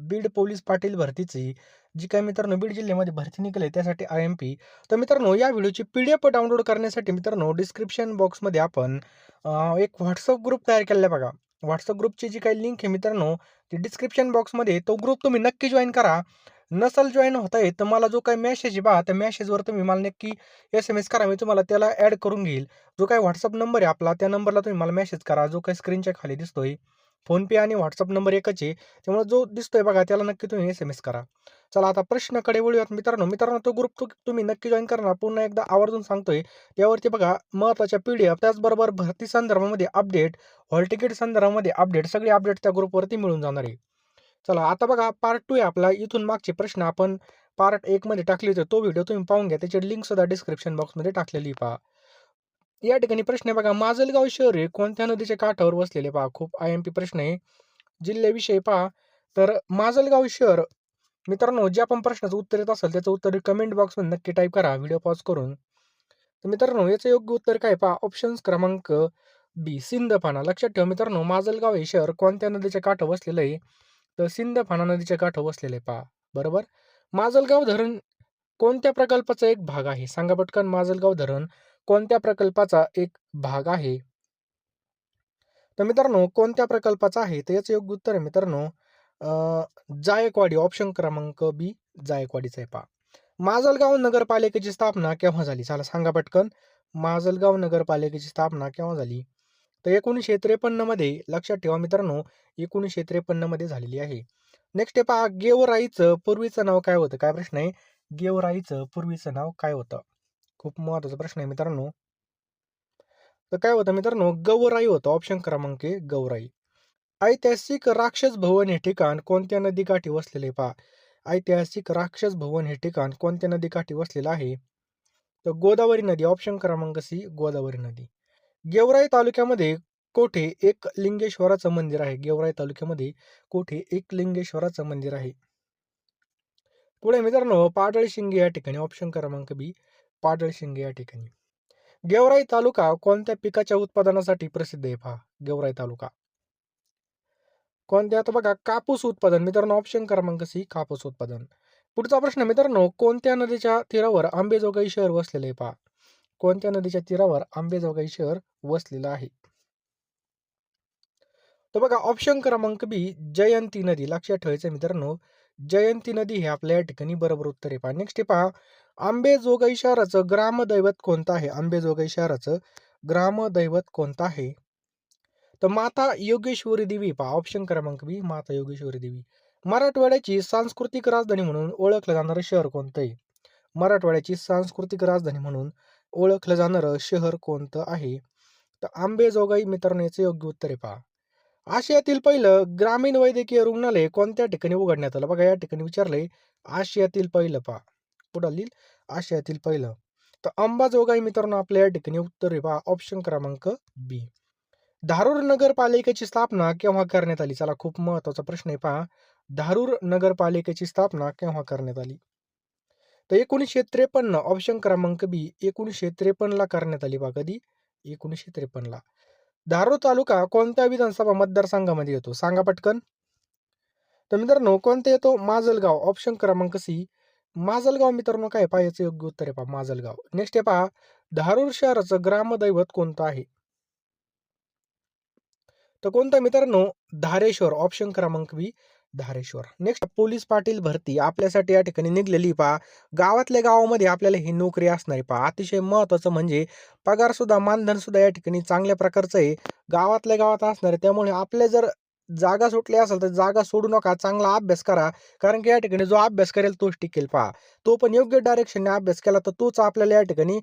Beed police Patil भरतीची जी काही मित्रांनो बीड जिल्ह्यामध्ये भरती निघाली त्यासाठी IMP. तर मित्रांनो या व्हिडिओची PDF डाउनलोड करण्यासाठी मित्रांनो डिस्क्रिप्शन बॉक्समध्ये आपण एक WhatsApp ग्रुप तयार केलेला आहे बघा. WhatsApp ग्रुपची जी काही लिंक आहे मित्रांनो ती डिस्क्रिप्शन बॉक्समध्ये तो ग्रुप तुम्ही नक्की जॉइन करा. नसेल जॉइन होता येत तर मला जो काही मेसेज आहे पहा त्या मेसेजवर तुम्ही मला नक्की SMS करा. मी तुम्हाला त्याला ॲड करून घेईल. जो काही WhatsApp नंबर आहे आपला त्या नंबरला तुम्ही मला मेसेज करा. जो काही स्क्रीनच्या खाली दिसतोय. फोनपे आणि WhatsApp नंबर एकच आहे. त्यामुळे जो दिसतोय बघा त्याला नक्की तुम्ही SMS करा. चला आता प्रश्नाकडे वळूयात मित्रांनो तो ग्रुप तुम्ही नक्की जॉइन करा. पुन्हा एकदा आवर्जून सांगतोय. त्यावरती बघा महत्त्वाच्या PDF त्याचबरोबर भरती संदर्भामध्ये अपडेट, हॉल तिकीट संदर्भामध्ये अपडेट सगळे अपडेट त्या ग्रुपवरती मिळून जाणार आहे. चला आता बघा पार्ट 2 आहे आपला. इथून मागचे प्रश्न आपण पार्ट 1 मध्ये टाकले होते. तो व्हिडिओ तुम्ही पाहून घ्या. त्याची लिंक सुद्धा डिस्क्रिप्शन बॉक्समध्ये टाकलेली पहा. या ठिकाणी प्रश्न आहे बघा, माजलगाव शहर हे कोणत्या नदीच्या काठावर वसलेले पहा. खूप IMP प्रश्न आहे. जिल्ह्याविषयी पहा. तर माजलगाव शहर मित्रांनो जे आपण प्रश्नाचं उत्तर येत असेल त्याचं उत्तर कमेंट बॉक्समध्ये नक्की टाईप करा व्हिडिओ पॉज करून. तर मित्रांनो याचं योग्य उत्तर काय पहा. ऑप्शन्स क्रमांक B सिंदफणा. लक्षात ठेवा मित्रांनो माजलगाव हे शहर कोणत्या नदीच्या काठावर वसलेलं आहे. तर सिंदफणा नदीच्या काठावर वसलेलं आहे पहा. बरोबर. माजलगाव धरण कोणत्या प्रकल्पाचा एक भाग आहे? सांगा पटकन. माजलगाव धरण कोणत्या प्रकल्पाचा एक भाग आहे? तर मित्रांनो कोणत्या प्रकल्पाचा आहे? तर याचं योग्य उत्तर आहे मित्रांनो जायकवाडी. ऑप्शन क्रमांक B जायकवाडीचा आहे पहा. माजलगाव नगरपालिकेची स्थापना केव्हा झाली? चला सांगा पटकन. माजलगाव नगरपालिकेची स्थापना केव्हा झाली? तर 1953 मध्ये. लक्षात ठेवा मित्रांनो 1953 मध्ये झालेली आहे. नेक्स्ट आहे पहा गेवराईचं पूर्वीचं नाव काय होतं? काय प्रश्न आहे? गेवराईचं पूर्वीचं नाव काय होतं? खूप महत्त्वाचा प्रश्न आहे मित्रांनो. तर काय होतं मित्रांनो गौराई होतं. ऑप्शन क्रमांक A गौराई. ऐतिहासिक राक्षस भवन हे ठिकाण कोणत्या नदीकाठी वसलेले पहा. ऐतिहासिक राक्षस भवन हे ठिकाण कोणत्या नदीकाठी वसलेलं आहे? तर गोदावरी नदी. ऑप्शन क्रमांक C गोदावरी नदी. गेवराई तालुक्यामध्ये कोठे एक लिंगेश्वराचं मंदिर आहे? गेवराई तालुक्यामध्ये कोठे एक लिंगेश्वराचं मंदिर आहे? पुढे मित्रांनो पाडळशिंगे या ठिकाणी. ऑप्शन क्रमांक B पाडळशिंगे या ठिकाणी. गेवराई तालुका कोणत्या पिकाच्या उत्पादनासाठी प्रसिद्ध आहे पहा. गेवराई तालुका कोणत्या? आता बघा कापूस उत्पादन. मित्रांनो ऑप्शन क्रमांक C कापूस उत्पादन. पुढचा प्रश्न मित्रांनो कोणत्या नदीच्या तीरावर अंबेजोगाई शहर वसलेले आहे पहा. कोणत्या नदीच्या तीरावर अंबेजोगाई शहर वसलेलं आहे? तर बघा ऑप्शन क्रमांक B जयंती नदी. लक्षात ठेवायचं मित्रांनो जयंती नदी हे आपल्या या ठिकाणी बरोबर उत्तर आहे पहा. नेक्स्ट आहे पहा अंबेजोगाई शहराचं ग्रामदैवत कोणतं आहे? अंबेजोगाई शहराचं ग्रामदैवत कोणतं आहे? तर माता योगेश्वरी देवी पहा. ऑप्शन क्रमांक B माता योगेश्वरी देवी. मराठवाड्याची सांस्कृतिक राजधानी म्हणून ओळखलं जाणारं शहर कोणतं आहे? मराठवाड्याची सांस्कृतिक राजधानी म्हणून ओळखलं जाणारं शहर कोणतं आहे? तर अंबेजोगाई मित्रांनो याचं योग्य उत्तर आहे पहा. आशियातील पहिलं ग्रामीण वैद्यकीय रुग्णालय कोणत्या ठिकाणी उघडण्यात आलं? बघा या ठिकाणी विचारलंय आशियातील पहिलं पहा. कुठं लिहिल? आशियातील पहिलं. तर अंबाजोगाई मित्रांनो आपल्या या ठिकाणी उत्तर आहे पहा. ऑप्शन क्रमांक B. धारूर नगरपालिकेची स्थापना केव्हा करण्यात आली? चला खूप महत्त्वाचा प्रश्न आहे पहा. धारूर नगरपालिकेची स्थापना केव्हा करण्यात आली? तर 1953 ऑप्शन क्रमांक B 1953 ला करण्यात आली पहा. कधी? 1953 ला. धारूर तालुका कोणत्या विधानसभा मतदारसंघामध्ये येतो? सांगा पटकन. तर मित्रांनो कोणता येतो? माजलगाव. ऑप्शन क्रमांक C माजलगाव मित्रांनो काय पहा याचं योग्य उत्तर आहे पहा माजलगाव. नेक्स्ट आहे पहा धारूर शहराचं ग्रामदैवत कोणतं आहे? तर कोणतं मित्रांनो धारेश्वर. ऑप्शन क्रमांक B Dhareshwar. Next police Patil भरती आपल्यासाठी या ठिकाणी निघलेली पहा. गावातल्या गावामध्ये आपल्याला ही नोकरी असणार आहे पहा. अतिशय महत्त्वाचं म्हणजे पगार सुद्धा मानधन सुद्धा या ठिकाणी चांगल्या प्रकारचं आहे. गावातल्या गावात असणार आहे. त्यामुळे आपल्या जर जागा सुटली असेल तर जागा सोडू नका. चांगला अभ्यास करा. कारण की या ठिकाणी जो अभ्यास करेल तोच टिकेल पहा. तो पण योग्य डायरेक्शनने अभ्यास केला तर तोच आपल्याला या ठिकाणी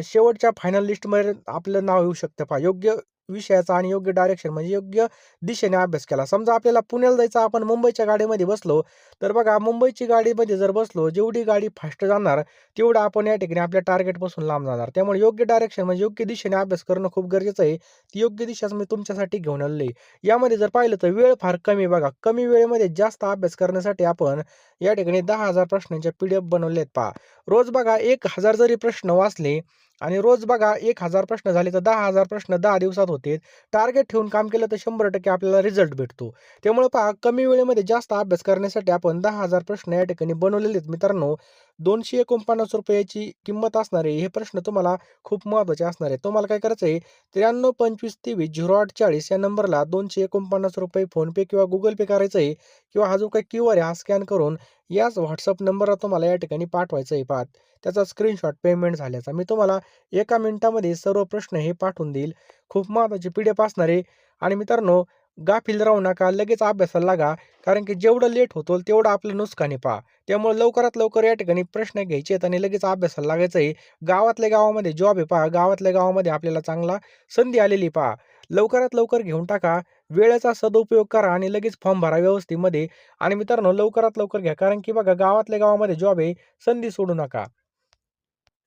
शेवटच्या फायनल लिस्टमध्ये आपलं नाव येऊ शकतं पहा. योग्य विषयाचा आणि योग्य डायरेक्शन म्हणजे योग्य दिशेने अभ्यास केला. समजा आपल्याला पुण्याला जायचं आपण मुंबईच्या गाडीमध्ये बसलो तर बघा मुंबईची गाडीमध्ये जर बसलो जेवढी गाडी फास्ट जाणार तेवढं आपण या ठिकाणी आपल्या टार्गेटपासून लांब जाणार. त्यामुळे योग्य डायरेक्शन म्हणजे योग्य दिशेने अभ्यास करणं खूप गरजेचं आहे. ती योग्य दिशाच मी तुमच्यासाठी घेऊन आलेली आहे. यामध्ये जर पाहिलं तर वेळ फार कमी बघा. कमी वेळेमध्ये जास्त अभ्यास करण्यासाठी आपण या ठिकाणी 10,000 प्रश्नांच्या PDF बनवले आहेत पहा. रोज बघा 1,000 जरी प्रश्न वाचले आणि रोज बघा 1000 प्रश्न झाले तर 10,000 प्रश्न 10 दिवसात होते. टार्गेट ठेवून काम केलं तर 100% आपल्याला रिझल्ट भेटतो. त्यामुळे पहा कमी वेळेमध्ये जास्त अभ्यास करण्यासाठी आपण 10,000 प्रश्न या ठिकाणी बनवलेले आहेत मित्रांनो. ₹249 ची किंमत असणारे हे प्रश्न तुम्हाला खूप महत्त्वाचे असणार आहे. तुम्हाला काय करायचं आहे 9325230840 या नंबरला ₹249 फोनपे किंवा गुगल पे करायचं आहे किंवा हा जो काही क्यूआर आहे हा स्कॅन करून याच WhatsApp नंबरला तुम्हाला या ठिकाणी पाठवायचं आहे. पहा त्याचा स्क्रीनशॉट पेमेंट झाल्याचा. मी तुम्हाला एका मिनिटामध्ये सर्व प्रश्न हे पाठवून देईल. खूप महत्त्वाची PDF असणार आहे आणि मित्रांनो गाफील राहू नका. लगेच अभ्यासाला लागा. कारण की जेवढं लेट होतो तेवढं आपलं नुकसान आहे पहा. त्यामुळे लवकरात लवकर या ठिकाणी प्रश्न घ्यायचे आहेत आणि लगेच अभ्यासाला लागायचं आहे. गावातल्या गावामध्ये जॉब आहे पहा. गावातल्या गावामध्ये आपल्याला चांगला संधी आलेली पहा. लवकरात लवकर घेऊन टाका. वेळेचा सदुपयोग करा आणि लगेच फॉर्म भरा व्यवस्थेमध्ये आणि मित्रांनो लवकरात लवकर घ्या. कारण की बघा गावातल्या गावामध्ये जॉब आहे. संधी सोडू नका.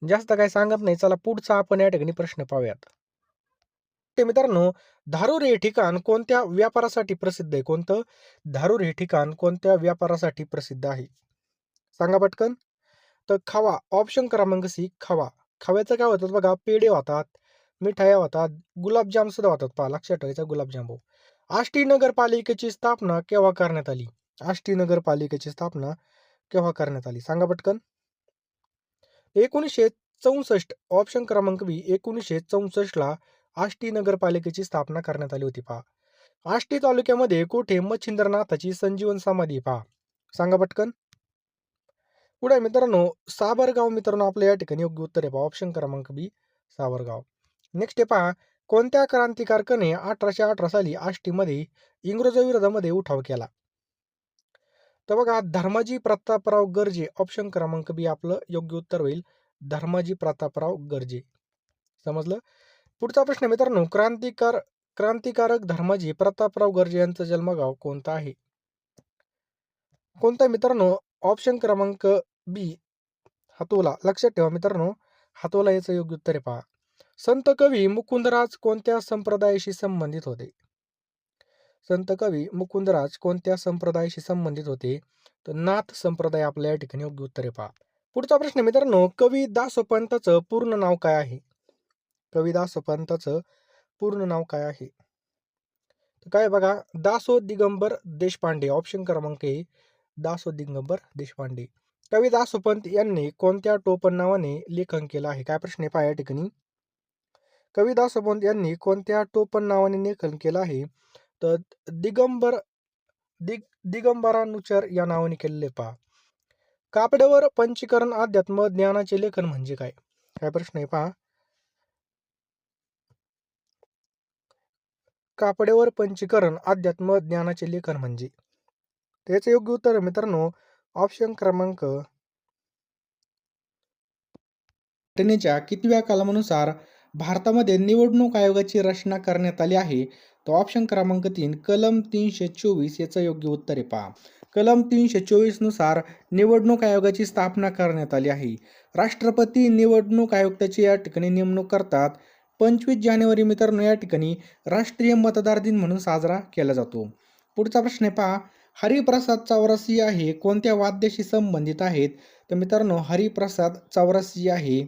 जास्त काही सांगत नाही. चला पुढचा आपण या ठिकाणी प्रश्न पाहूयात. ते मित्रांनो, धारूर हे ठिकाण कोणत्या व्यापारासाठी प्रसिद्ध आहे? कोणतं? धारूर हे ठिकाण कोणत्या व्यापारासाठी प्रसिद्ध आहे? सांगा पटकन. तर खवा. ऑप्शन क्रमांक सी खवा. खव्याचं काय होतं बघा, पेढे होतात, मिठाया होतात, गुलाबजाम सुद्धा होतात. पहा लक्षात ठेवायचं गुलाबजाम भाऊ. आष्टी नगरपालिकेची स्थापना केव्हा करण्यात आली? आष्टी नगरपालिकेची स्थापना केव्हा करण्यात आली? सांगा पटकन. 1964 ऑप्शन क्रमांक बी 1964 ला आष्टी नगरपालिकेची स्थापना करण्यात आली होती पहा. आष्टी तालुक्यामध्ये कुठे मच्छिंद्रनाथाची संजीवन समाधी पहा. सांगा पटकन. पुढे मित्रांनो साबरगाव मित्रांनो आपल्या या ठिकाणी योग्य उत्तर आहे पहा. ऑप्शन क्रमांक बी साबरगाव. नेक्स्ट आहे पहा. कोणत्या क्रांतिकारकाने 1818 साली आष्टीमध्ये इंग्रजांविरोधामध्ये उठाव केला? तर बघा धर्माजी प्रतापराव गर्जे. ऑप्शन क्रमांक बी आपलं योग्य उत्तर होईल. धर्माजी प्रतापराव गर्जे. समजलं. पुढचा प्रश्न मित्रांनो क्रांतिकारक धर्माजी प्रतापराव गर्जे यांचं जन्मगाव कोणतं आहे? कोणतं मित्रांनो? ऑप्शन क्रमांक बी हातोला. लक्षात ठेवा मित्रांनो, हातोला याचं योग्य उत्तर आहे पहा. संत कवी मुकुंदराज कोणत्या संप्रदायाशी संबंधित होते? संत कवी मुकुंदराज कोणत्या संप्रदायाशी संबंधित होते? तर नाथ संप्रदाय आपल्या या ठिकाणी योग्य उत्तर आहे पहा. पुढचा प्रश्न मित्रांनो, कवी दासोपंताचं पूर्ण नाव काय आहे? कवी दासोपंताचं पूर्ण नाव काय आहे? तर काय बघा, दासो दिगंबर देशपांडे. ऑप्शन क्रमांक ए दासो दिगंबर देशपांडे. कवी दासोपंत यांनी कोणत्या टोपण नावाने लेखन केलं आहे? काय प्रश्न आहे पहा या ठिकाणी. कवी दासोपंत यांनी कोणत्या टोपण नावाने लेखन केलं आहे? तर दिगंबर दिगंबरानुचर या नावाने केलेले पहा. कापडावर पंचीकरण अध्यात्म ज्ञानाचे लेखन म्हणजे काय? काय प्रश्न आहे पहा. कापडावर पंचीकरण अध्यात्म ज्ञानाचे लेखन म्हणजे? त्याचे योग्य उत्तर मित्रांनो ऑप्शन क्रमांक घटनेच्या कितव्या कलमानुसार भारतामध्ये निवडणूक आयोगाची रचना करण्यात आली आहे? तर ऑप्शन क्रमांक 3 कलम 324 याचं योग्य उत्तर आहे पहा. कलम 324 नुसार निवडणूक आयोगाची स्थापना करण्यात आली आहे. राष्ट्रपती निवडणूक आयुक्ताची या ठिकाणी नेमणूक करतात. 25 जानेवारी मित्रांनो या ठिकाणी राष्ट्रीय मतदार दिन म्हणून साजरा केला जातो. पुढचा प्रश्न आहे पहा. हरिप्रसाद चौरसिया हे कोणत्या वाद्याशी संबंधित आहेत? तर मित्रांनो हरिप्रसाद चौरसिया हे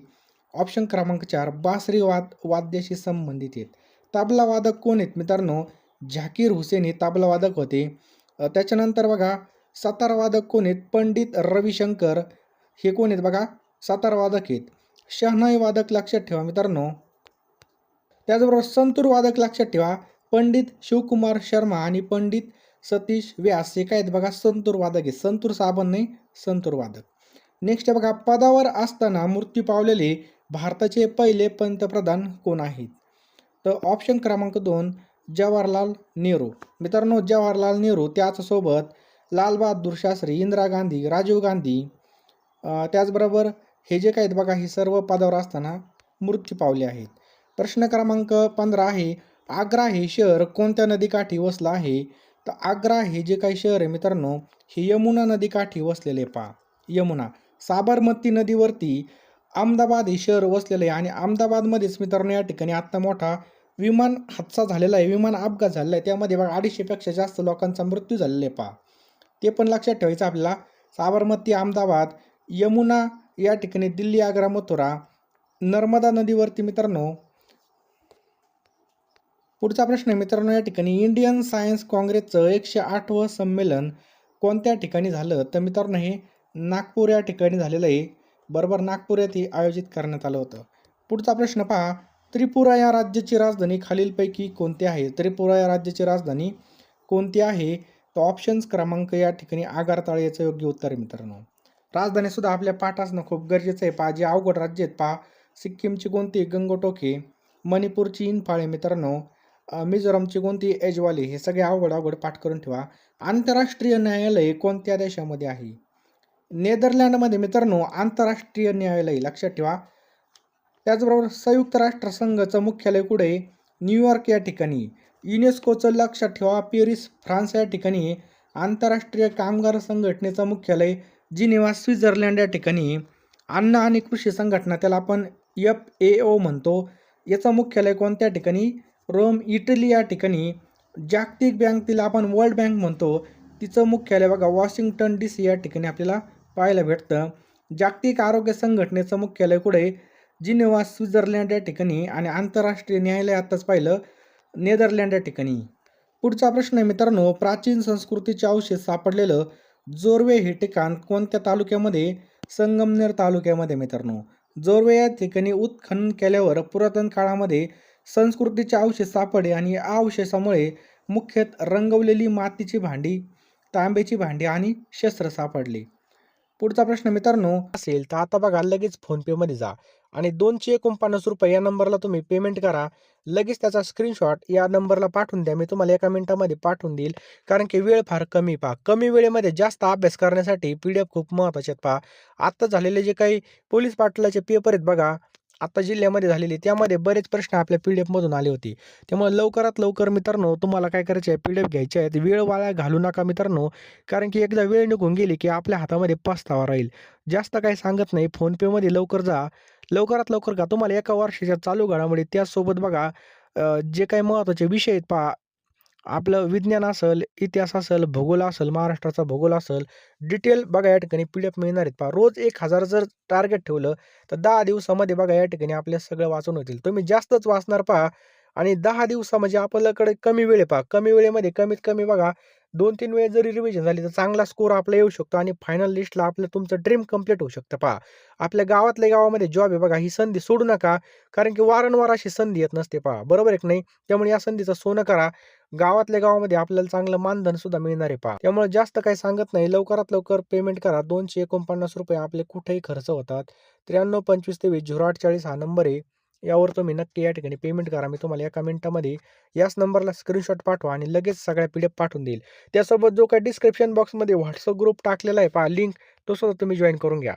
ऑप्शन क्रमांक 4 बासरी वाद्याशी संबंधित आहेत. तबला वादक कोण आहेत मित्रांनो? झाकीर हुसेन हे तबला वादक होते. त्याच्यानंतर बघा सतार वादक कोण आहेत? पंडित रविशंकर हे कोण आहेत बघा? सतार वादक आहेत. शहनाई वादक लक्षात ठेवा मित्रांनो. त्याचबरोबर संतूर वादक लक्षात ठेवा. पंडित शिवकुमार शर्मा आणि पंडित सतीश व्यास हे काय आहेत बघा? संतूर वादक आहेत. संतूर साबण नाही, संतूर वादक. नेक्स्ट बघा पदावर असताना मृत्यू पावलेले भारताचे पहिले पंतप्रधान कोण आहेत? तर ऑप्शन क्रमांक 2 जवाहरलाल नेहरू. मित्रांनो जवाहरलाल नेहरू त्याचसोबत लालबहादूर शास्त्री, इंदिरा गांधी, राजीव गांधी त्याचबरोबर हे जे काय आहेत बघा हे सर्व पदावर असताना मृत्यू पावले आहेत. प्रश्न क्रमांक 15 आहे. आग्रा हे शहर कोणत्या नदीकाठी वसलं आहे? तर आग्रा हे जे काही शहर आहे मित्रांनो हे यमुना नदीकाठी वसलेले पहा. यमुना साबरमती नदीवरती अहमदाबाद हे शहर वसलेलं आहे आणि अहमदाबादमध्येच मित्रांनो या ठिकाणी आत्ता मोठा विमान हादसा झालेला आहे. विमान अपघात झालेला आहे. त्यामध्ये बघा 250पेक्षा जास्त लोकांचा मृत्यू झालेला आहे पहा. ते पण लक्षात ठेवायचं आपल्याला. साबरमती, अहमदाबाद, यमुना या ठिकाणी दिल्ली, आग्रा, मथुरा नर्मदा नदीवरती मित्रांनो. पुढचा प्रश्न आहे मित्रांनो, या ठिकाणी इंडियन सायन्स काँग्रेसचं 108वं संमेलन कोणत्या ठिकाणी झालं? तर मित्रांनो हे नागपूर या ठिकाणी झालेलं आहे. बरोबर, नागपूर येथे आयोजित करण्यात आलं होतं. पुढचा प्रश्न पहा, त्रिपुरा या राज्याची राजधानी खालीलपैकी कोणती आहे? त्रिपुरा या राज्याची राजधानी कोणती आहे? तर ऑप्शन्स क्रमांक या ठिकाणी आगारताळा याचं योग्य उत्तर आहे मित्रांनो. राजधानी सुद्धा आपल्या पाठ असणं खूप गरजेचं आहे. पहा, जे अवघड राज्य आहेत पहा, सिक्कीमची कोणती? गंगोटोक आहे. मणिपूरची इम्फाळ आहे मित्रांनो. मिझोरामची कोणती? एजवाली. हे सगळे अवघड पाठ करून ठेवा. आंतरराष्ट्रीय न्यायालय कोणत्या देशामध्ये आहे? नेदरलँडमध्ये मित्रांनो आंतरराष्ट्रीय न्यायालय, लक्षात ठेवा. त्याचबरोबर संयुक्त राष्ट्रसंघाचं मुख्यालय कुठे आहे? न्यूयॉर्क या ठिकाणी. युनेस्कोचं लक्षात ठेवा पॅरिस फ्रान्स या ठिकाणी. आंतरराष्ट्रीय कामगार संघटनेचं मुख्यालय जिनिव्हा स्वित्झर्लंड या ठिकाणी. अन्न आणि कृषी संघटना, त्याला आपण FAO म्हणतो, याचं मुख्यालय कोणत्या ठिकाणी? रोम इटली या ठिकाणी. जागतिक बँक, तिला आपण वर्ल्ड बँक म्हणतो, तिचं मुख्यालय बघा वॉशिंग्टन DC या ठिकाणी आपल्याला पाहायला भेटतं. जागतिक आरोग्य संघटनेचं मुख्यालय कुठे? जिनिव्हा स्वित्झर्लंड या ठिकाणी. आणि आंतरराष्ट्रीय न्यायालय आत्ताच पाहिलं नेदरलँड या ठिकाणी. पुढचा प्रश्न आहे मित्रांनो, प्राचीन संस्कृतीचे अवशेष सापडलेलं जोर्वे हे ठिकाण कोणत्या तालुक्यामध्ये? संगमनेर तालुक्यामध्ये मित्रांनो. जोर्वे या ठिकाणी उत्खनन केल्यावर पुरातन काळामध्ये संस्कृतीचे अवशेष सापडले आणि या अवशेषामुळे मुख्यतः रंगवलेली मातीची भांडी, तांब्याची भांडी आणि शस्त्र सापडली. पुढचा प्रश्न मित्रांनो असेल तर आता बघा, लगेच फोनपेमध्ये जा आणि ₹249 या नंबरला तुम्ही पेमेंट करा. लगेच त्याचा स्क्रीनशॉट या नंबरला पाठवून द्या. मी तुम्हाला 1 मिनिटामध्ये पाठवून देईल. कारण की वेळ फार कमी. पहा, कमी वेळेमध्ये जास्त अभ्यास करण्यासाठी PDF खूप महत्त्वाचे आहेत. पहा, आत्ता झालेले जे काही पोलीस पाटलाचे पेपर आहेत बघा, आता जिल्ह्यामध्ये झालेले, त्यामध्ये बरेच प्रश्न आपल्या PDF मधून आले होते. त्यामुळे लवकरात लवकर मित्रांनो तुम्हाला काय करायचे आहे, PDF घ्यायचे आहेत. वेळ वाया घालू नका मित्रांनो. कारण की एकदा वेळ निघून गेली की आपल्या हातामध्ये पस्तावा राहील. जास्त काही सांगत नाही. फोनपेमध्ये लवकर जा. लवकरात लवकर का, तुम्हाला एका वर्षाच्या चालू घडामोडी त्याचसोबत बघा जे काही महत्त्वाचे विषय आहेत पहा, आपलं विज्ञान असेल, इतिहास असेल, भूगोल असेल, महाराष्ट्राचा भूगोल असेल, डिटेल बघा या ठिकाणी PDF मिळणार आहेत. पहा, रोज 1000 जर टार्गेट ठेवलं तर 10 दिवसामध्ये बघा या ठिकाणी आपल्या सगळं वाचून होतील. तुम्ही जास्तच वाचणार पहा आणि 10 दिवसा म्हणजे आपल्याकडे कमी वेळ आहे. पहा, कमी वेळेमध्ये कमीत कमी बघा 2-3 वेळेस जरी रिव्हिजन झाली तर चांगला स्कोर आपला येऊ शकतो आणि फायनल लिस्टला आपलं तुमचं ड्रीम कंप्लीट होऊ शकतं. पहा, आपल्या गावातल्या गावामध्ये जॉब आहे बघा, ही संधी सोडू नका. कारण की वारंवार अशी संधी येत नसते. पहा, बरोबर आहे की नाही? त्यामुळे या संधीचं सोनं करा. गावातल्या गावामध्ये आपल्याला चांगलं मानधन सुद्धा मिळणार आहे. पहा, त्यामुळे जास्त काही सांगत नाही. लवकरात लवकर पेमेंट करा. ₹249 आपले कुठेही खर्च होतात. 9325230840 हा नंबर आहे. यावर तुम्ही नक्की या ठिकाणी पेमेंट करा. मी तुम्हाला 1 मिनिटामध्ये याच नंबरला स्क्रीनशॉट पाठवा आणि लगेच सगळ्या PDF पाठवून देईल. त्यासोबत जो काही डिस्क्रिप्शन बॉक्समध्ये WhatsApp ग्रुप टाकलेला आहे पहा लिंक, तो सुद्धा तुम्ही जॉइन करून घ्या.